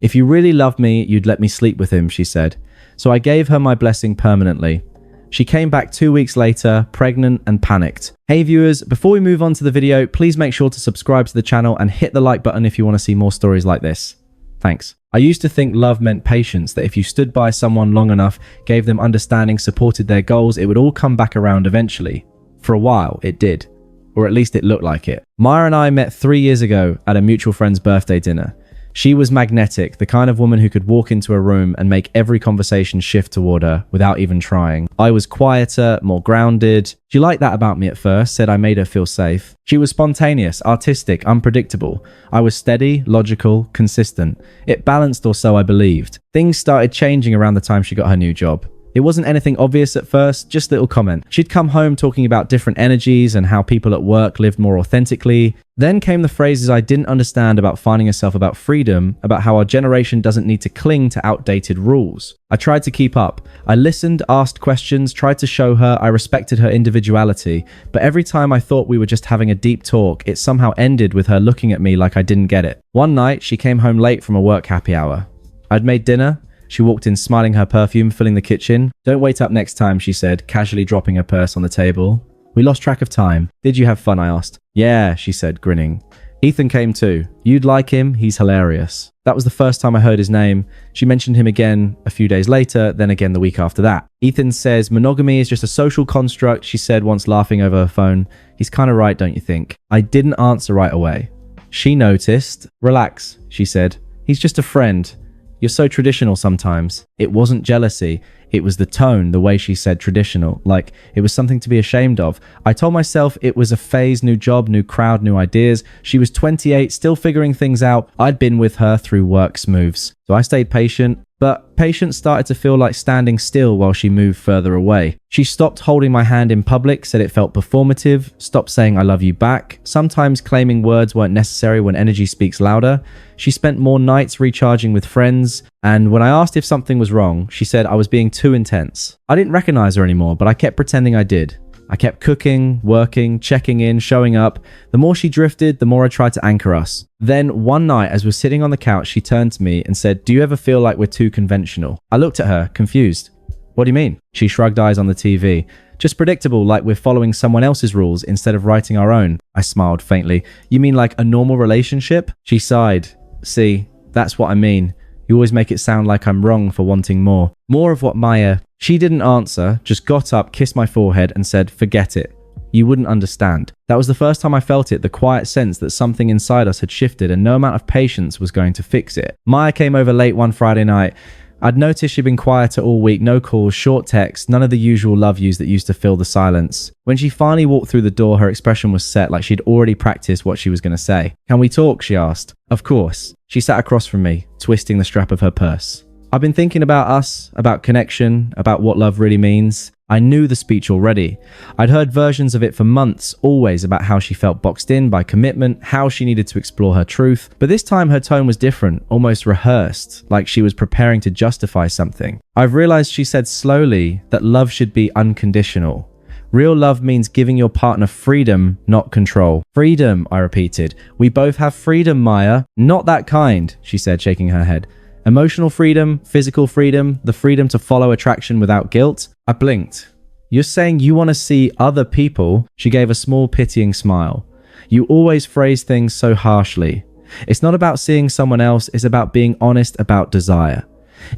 If you really loved me, you'd let me sleep with him, she said. So I gave her my blessing permanently. She came back 2 weeks later, pregnant and panicked. Hey viewers, before we move on to the video, please make sure to subscribe to the channel and hit the like button if you want to see more stories like this. Thanks. I used to think love meant patience, that if you stood by someone long enough, gave them understanding, supported their goals, it would all come back around eventually. For a while, it did. Or at least it looked like it. Maya and I met 3 years ago at a mutual friend's birthday dinner. She was magnetic, the kind of woman who could walk into a room and make every conversation shift toward her without even trying. I was quieter, more grounded. She liked that about me at first, said I made her feel safe. She was spontaneous, artistic, unpredictable. I was steady, logical, consistent. It balanced, or so I believed. Things started changing around the time she got her new job. It wasn't anything obvious at first, just little comment. She'd come home talking about different energies and how people at work lived more authentically. Then came the phrases I didn't understand about finding herself, about freedom, about how our generation doesn't need to cling to outdated rules. I tried to keep up. I listened, asked questions, tried to show her I respected her individuality. But every time I thought we were just having a deep talk, it somehow ended with her looking at me like I didn't get it. One night, she came home late from a work happy hour. I'd made dinner. She walked in smiling, her perfume filling the kitchen. Don't wait up next time, she said, casually dropping her purse on the table. We lost track of time. Did you have fun, I asked. Yeah, she said, grinning. Ethan came too. You'd like him, he's hilarious. That was the first time I heard his name. She mentioned him again a few days later, then again the week after that. Ethan says, monogamy is just a social construct, she said once, laughing over her phone. He's kind of right, don't you think? I didn't answer right away. She noticed. Relax, she said. He's just a friend. You're so traditional sometimes. It wasn't jealousy. It was the tone, the way she said traditional, like it was something to be ashamed of. I told myself it was a phase, new job, new crowd, new ideas. She was 28, still figuring things out. I'd been with her through work's moves. So I stayed patient, but patience started to feel like standing still while she moved further away. She stopped holding my hand in public, said it felt performative, stopped saying I love you back, sometimes claiming words weren't necessary when energy speaks louder. She spent more nights recharging with friends, and when I asked if something was wrong, she said I was being too intense. I didn't recognize her anymore, but I kept pretending I did. I kept cooking, working, checking in, showing up. The more she drifted, the more I tried to anchor us. Then one night, as we're sitting on the couch, she turned to me and said, do you ever feel like we're too conventional? I looked at her, confused. What do you mean? She shrugged eyes on the TV. Just predictable, like we're following someone else's rules instead of writing our own. I smiled faintly. You mean like a normal relationship? She sighed. See, that's what I mean. You always make it sound like I'm wrong for wanting more. More of what Maya... She didn't answer, just got up, kissed my forehead and said, forget it. You wouldn't understand. That was the first time I felt it, the quiet sense that something inside us had shifted and no amount of patience was going to fix it. Maya came over late one Friday night. I'd noticed she'd been quieter all week, no calls, short texts, none of the usual love yous that used to fill the silence. When she finally walked through the door, her expression was set, like she'd already practiced what she was going to say. Can we talk? She asked. Of course. She sat across from me, twisting the strap of her purse. I've been thinking about us, about connection, about what love really means. I knew the speech already. I'd heard versions of it for months, always about how she felt boxed in by commitment, how she needed to explore her truth. But this time her tone was different, almost rehearsed, like she was preparing to justify something. I've realized, she said slowly, that love should be unconditional. Real love means giving your partner freedom, not control. Freedom, I repeated. We both have freedom, Maya. Not that kind, she said, shaking her head. Emotional freedom, physical freedom, the freedom to follow attraction without guilt. I blinked. You're saying you want to see other people? She gave a small pitying smile. You always phrase things so harshly. It's not about seeing someone else, it's about being honest about desire.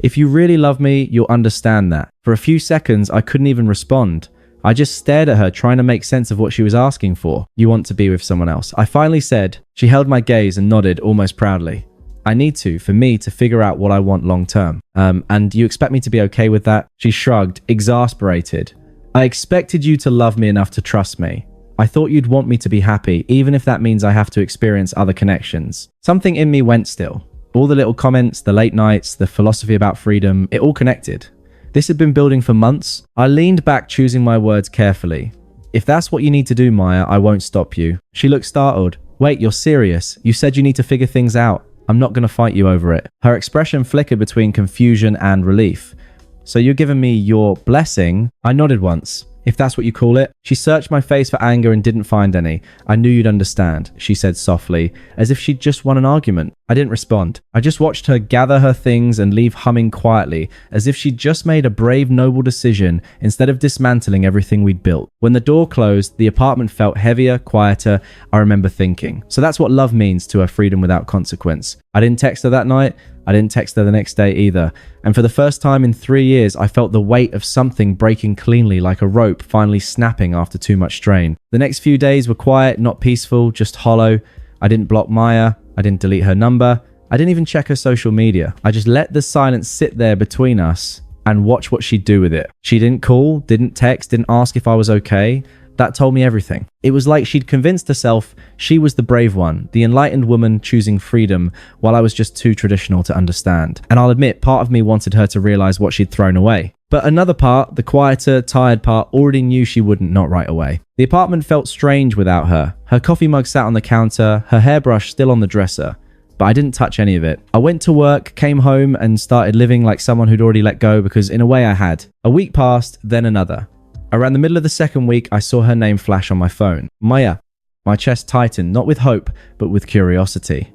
If you really love me, you'll understand that. For a few seconds, I couldn't even respond. I just stared at her, trying to make sense of what she was asking for. You want to be with someone else. I finally said. She held my gaze and nodded almost proudly. I need to, for me to figure out what I want long term. And you expect me to be okay with that? She shrugged, exasperated. I expected you to love me enough to trust me. I thought you'd want me to be happy, even if that means I have to experience other connections. Something in me went still. All the little comments, the late nights, the philosophy about freedom, it all connected. This had been building for months. I leaned back, choosing my words carefully. If that's what you need to do, Maya, I won't stop you. She looked startled. Wait, you're serious? You said you need to figure things out. I'm not going to fight you over it. Her expression flickered between confusion and relief. So you're giving me your blessing? I nodded once. if that's what you call it. She searched my face for anger and didn't find any. I knew you'd understand, she said softly, as if she'd just won an argument. I didn't respond. I just watched her gather her things and leave humming quietly, as if she'd just made a brave, noble decision instead of dismantling everything we'd built. When the door closed, the apartment felt heavier, quieter. I remember thinking, so that's what love means to her freedom without consequence. I didn't text her that night. I didn't text her the next day either. And for the first time in 3 years, I felt the weight of something breaking cleanly, like a rope finally snapping after too much strain. The next few days were quiet, not peaceful, just hollow. I didn't block Maya. I didn't delete her number. I didn't even check her social media. I just let the silence sit there between us and watch what she'd do with it. She didn't call, didn't text, didn't ask if I was okay. That told me everything. It was like she'd convinced herself she was the brave one, the enlightened woman choosing freedom, while I was just too traditional to understand. And I'll admit, part of me wanted her to realize what she'd thrown away. But another part, the quieter, tired part, already knew she wouldn't, not right away. The apartment felt strange without her. Her coffee mug sat on the counter, her hairbrush still on the dresser. But I didn't touch any of it. I went to work, came home, and started living like someone who'd already let go, because in a way I had. A week passed, then another. Around the middle of the second week, I saw her name flash on my phone. Maya. My chest tightened, not with hope, but with curiosity.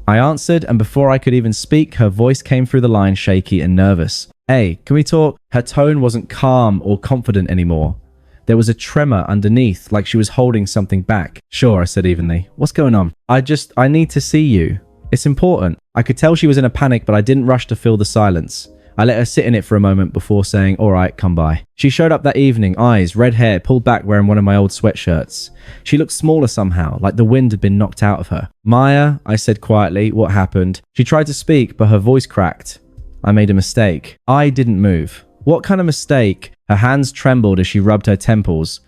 I answered, and before I could even speak, her voice came through the line shaky and nervous. Hey, can we talk? Her tone wasn't calm or confident anymore. There was a tremor underneath, like she was holding something back. Sure, I said evenly. What's going on? I need to see you. It's important. I could tell she was in a panic, but I didn't rush to fill the silence. I let her sit in it for a moment before saying, all right, come by. She showed up that evening, eyes, red hair, pulled back wearing one of my old sweatshirts. She looked smaller somehow, like the wind had been knocked out of her. Maya, I said quietly, what happened? She tried to speak, but her voice cracked. I made a mistake. I didn't move. What kind of mistake? Her hands trembled as she rubbed her temples.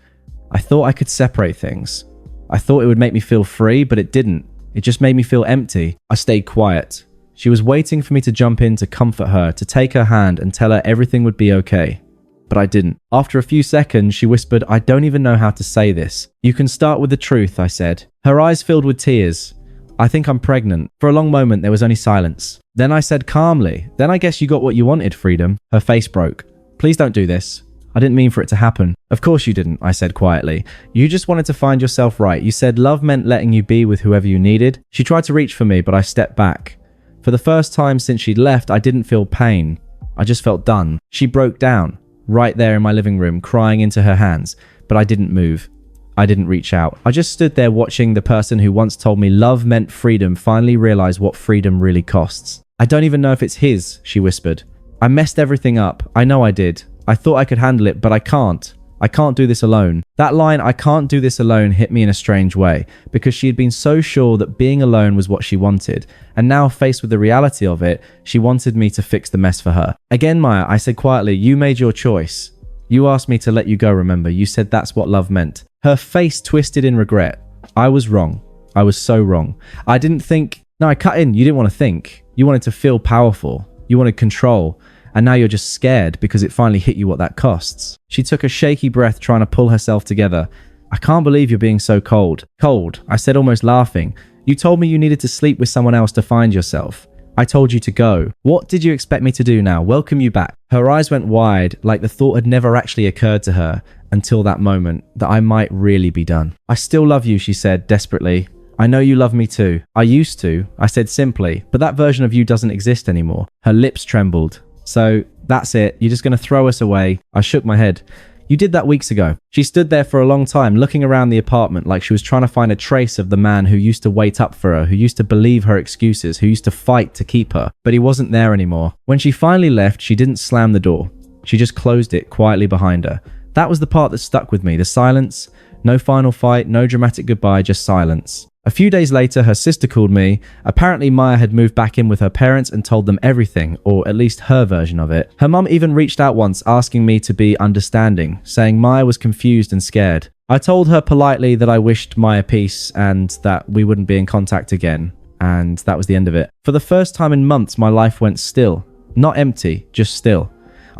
I thought I could separate things. I thought it would make me feel free, but it didn't. It just made me feel empty. I stayed quiet. She was waiting for me to jump in to comfort her, to take her hand and tell her everything would be okay. But I didn't. After a few seconds, she whispered, I don't even know how to say this. You can start with the truth, I said. Her eyes filled with tears. I think I'm pregnant. For a long moment, there was only silence. Then I said calmly, then I guess you got what you wanted, Freedom. Her face broke. Please don't do this. I didn't mean for it to happen. Of course you didn't, I said quietly. You just wanted to find yourself right. You said love meant letting you be with whoever you needed. She tried to reach for me, but I stepped back. For the first time since she'd left, I didn't feel pain. I just felt done. She broke down, right there in my living room, crying into her hands, but I didn't move. I didn't reach out. I just stood there watching the person who once told me love meant freedom finally realize what freedom really costs. I don't even know if it's his, she whispered. I messed everything up. I know I did. I thought I could handle it, but I can't. I can't do this alone. That line, I can't do this alone, hit me in a strange way, because she had been so sure that being alone was what she wanted, and now faced with the reality of it, she wanted me to fix the mess for her. Again, Maya, I said quietly, you made your choice. You asked me to let you go, remember? You said that's what love meant. Her face twisted in regret. I was wrong. I was so wrong. I didn't think... No, I cut in. You didn't want to think. You wanted to feel powerful. You wanted control. And now you're just scared because it finally hit you what that costs. She took a shaky breath, trying to pull herself together. I can't believe you're being so cold. Cold, I said, almost laughing. You told me you needed to sleep with someone else to find yourself. I told you to go. What did you expect me to do now? Welcome you back. Her eyes went wide, like the thought had never actually occurred to her until that moment, that I might really be done. I still love you, she said desperately. I know you love me too. I used to, I said simply, but that version of you doesn't exist anymore. Her lips trembled. So that's it. You're just going to throw us away. I shook my head. You did that weeks ago. She stood there for a long time, looking around the apartment like she was trying to find a trace of the man who used to wait up for her, who used to believe her excuses, who used to fight to keep her. But he wasn't there anymore. When she finally left, she didn't slam the door. She just closed it quietly behind her. That was the part that stuck with me. The silence. No final fight, no dramatic goodbye, just silence. A few days later, her sister called me. Apparently, Maya had moved back in with her parents and told them everything, or at least her version of it. Her mum even reached out once asking me to be understanding, saying Maya was confused and scared. I told her politely that I wished Maya peace and that we wouldn't be in contact again, and that was the end of it. For the first time in months, my life went still. Not empty, just still.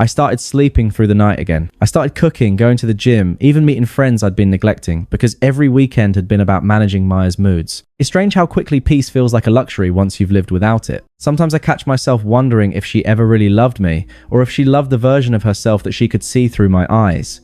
I started sleeping through the night again. I started cooking, going to the gym, even meeting friends I'd been neglecting, because every weekend had been about managing Maya's moods. It's strange how quickly peace feels like a luxury once you've lived without it. Sometimes I catch myself wondering if she ever really loved me, or if she loved the version of herself that she could see through my eyes.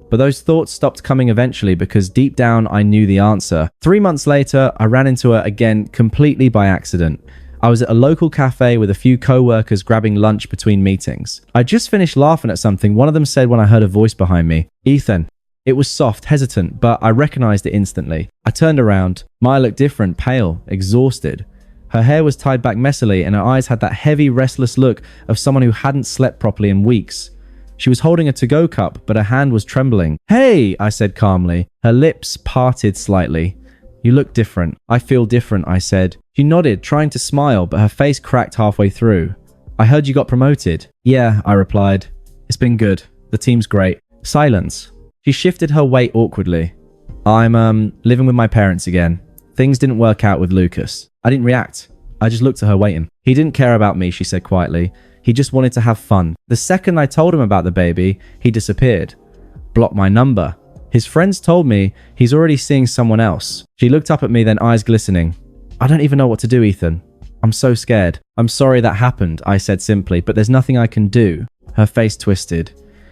But those thoughts stopped coming eventually because deep down I knew the answer. 3 months later, I ran into her again completely by accident. I was at a local cafe with a few co-workers grabbing lunch between meetings. I just finished laughing at something one of them said when I heard a voice behind me. Ethan. It was soft, hesitant, but I recognized it instantly. I turned around. Maya looked different, pale, exhausted. Her hair was tied back messily and her eyes had that heavy, restless look of someone who hadn't slept properly in weeks. She was holding a to-go cup, but her hand was trembling. "Hey," I said calmly. Her lips parted slightly. "You look different." "I feel different," I said. She nodded, trying to smile, but her face cracked halfway through. "I heard you got promoted." "Yeah," I replied. "It's been good. The team's great." Silence. She shifted her weight awkwardly. I'm living with my parents again. Things didn't work out with Lucas." I didn't react. I just looked at her waiting. "He didn't care about me," she said quietly. "He just wanted to have fun. The second I told him about the baby, he disappeared. Blocked my number. His friends told me he's already seeing someone else." She looked up at me, then eyes glistening. "I don't even know what to do, Ethan. I'm so scared." "I'm sorry that happened," I said simply, "but there's nothing I can do." Her face twisted.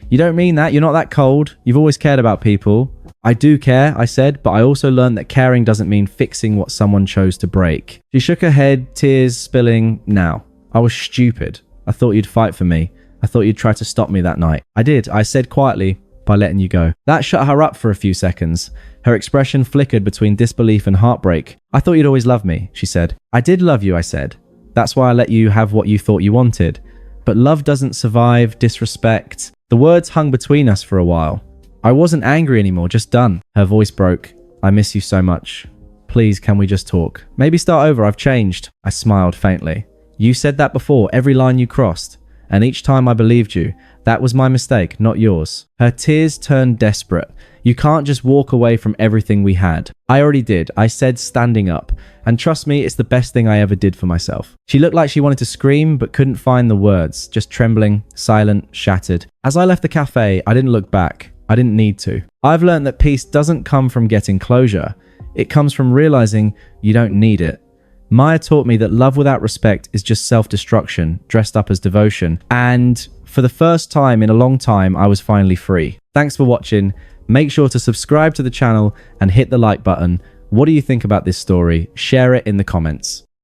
"You don't mean that. You're not that cold. You've always cared about people." "I do care," I said, "but I also learned that caring doesn't mean fixing what someone chose to break." She shook her head, tears spilling. "Now, I was stupid. I thought you'd fight for me. I thought you'd try to stop me that night." "I did," I said quietly, "by letting you go." That shut her up for a few seconds. Her expression flickered between disbelief and heartbreak. "I thought you'd always love me," she said. "I did love you," I said. "That's why I let you have what you thought you wanted. But love doesn't survive disrespect." The words hung between us for a while. I wasn't angry anymore, just done. Her voice broke. "I miss you so much. Please, can we just talk? Maybe start over, I've changed." I smiled faintly. "You said that before, every line you crossed. And each time I believed you. That was my mistake, not yours." Her tears turned desperate. "You can't just walk away from everything we had." "I already did," I said, standing up. "And trust me, it's the best thing I ever did for myself." She looked like she wanted to scream, but couldn't find the words, just trembling, silent, shattered. As I left the cafe, I didn't look back. I didn't need to. I've learned that peace doesn't come from getting closure. It comes from realizing you don't need it. Maya taught me that love without respect is just self-destruction, dressed up as devotion. And for the first time in a long time, I was finally free. Thanks for watching. Make sure to subscribe to the channel and hit the like button. What do you think about this story? Share it in the comments.